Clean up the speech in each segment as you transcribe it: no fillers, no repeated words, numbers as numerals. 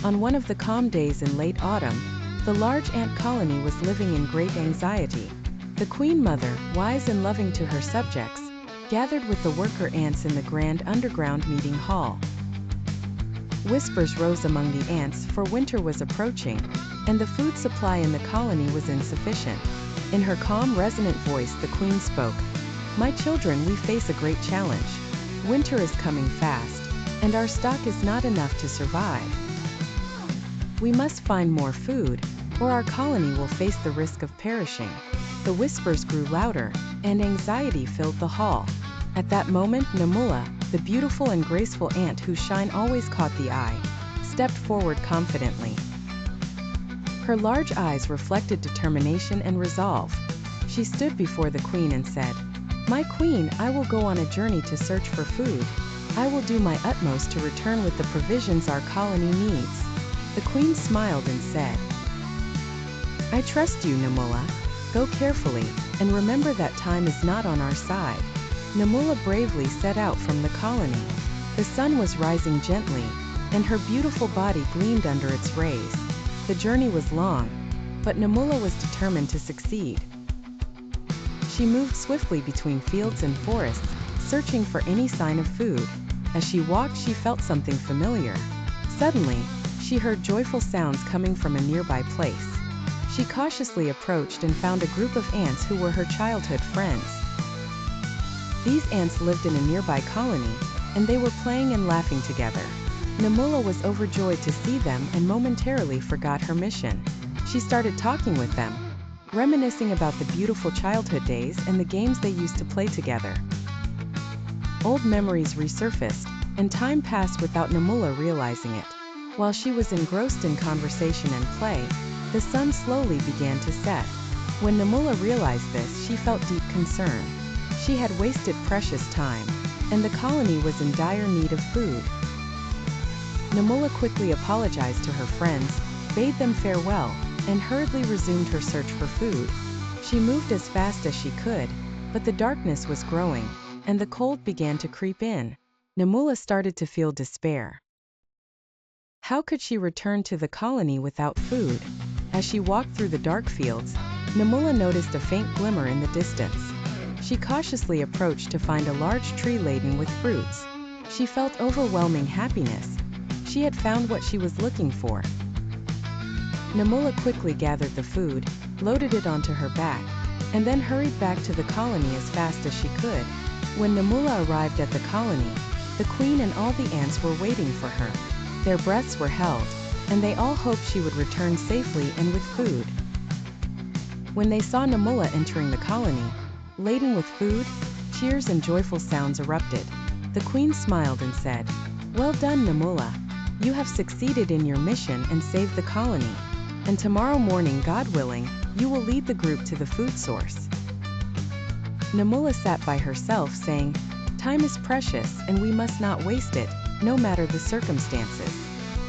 On one of the calm days in late autumn, the large ant colony was living in great anxiety. The Queen Mother, wise and loving to her subjects, gathered with the worker ants in the grand underground meeting hall. Whispers rose among the ants, for winter was approaching, and the food supply in the colony was insufficient. In her calm, resonant voice, the Queen spoke. "My children, we face a great challenge. Winter is coming fast, and our stock is not enough to survive. We must find more food, or our colony will face the risk of perishing." The whispers grew louder, and anxiety filled the hall. At that moment, Namoola, the beautiful and graceful ant whose shine always caught the eye, stepped forward confidently. Her large eyes reflected determination and resolve. She stood before the Queen and said, "My Queen, I will go on a journey to search for food. I will do my utmost to return with the provisions our colony needs." The Queen smiled and said, "I trust you, Namoola. Go carefully, and remember that time is not on our side." Namoola bravely set out from the colony. The sun was rising gently, and her beautiful body gleamed under its rays. The journey was long, but Namoola was determined to succeed. She moved swiftly between fields and forests, searching for any sign of food. As she walked, she felt something familiar. Suddenly, she heard joyful sounds coming from a nearby place. She cautiously approached and found a group of ants who were her childhood friends. These ants lived in a nearby colony, and they were playing and laughing together. Namoola was overjoyed to see them and momentarily forgot her mission. She started talking with them, reminiscing about the beautiful childhood days and the games they used to play together. Old memories resurfaced, and time passed without Namoola realizing it. While she was engrossed in conversation and play, the sun slowly began to set. When Namoola realized this, she felt deep concern. She had wasted precious time, and the colony was in dire need of food. Namoola quickly apologized to her friends, bade them farewell, and hurriedly resumed her search for food. She moved as fast as she could, but the darkness was growing, and the cold began to creep in. Namoola started to feel despair. How could she return to the colony without food? As she walked through the dark fields, Namoola noticed a faint glimmer in the distance. She cautiously approached to find a large tree laden with fruits. She felt overwhelming happiness. She had found what she was looking for. Namoola quickly gathered the food, loaded it onto her back, and then hurried back to the colony as fast as she could. When Namoola arrived at the colony, the Queen and all the ants were waiting for her. Their breaths were held, and they all hoped she would return safely and with food. When they saw Namoola entering the colony, laden with food, cheers and joyful sounds erupted. The Queen smiled and said, "Well done, Namoola. You have succeeded in your mission and saved the colony. And tomorrow morning, God willing, you will lead the group to the food source." Namoola sat by herself saying, "Time is precious and we must not waste it, no matter the circumstances."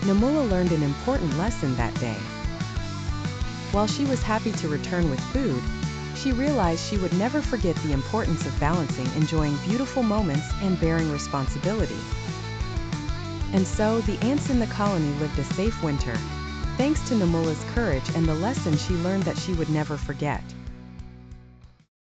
Namoola learned an important lesson that day. While she was happy to return with food, she realized she would never forget the importance of balancing enjoying beautiful moments and bearing responsibility. And so, the ants in the colony lived a safe winter, thanks to Namoola's courage and the lesson she learned that she would never forget.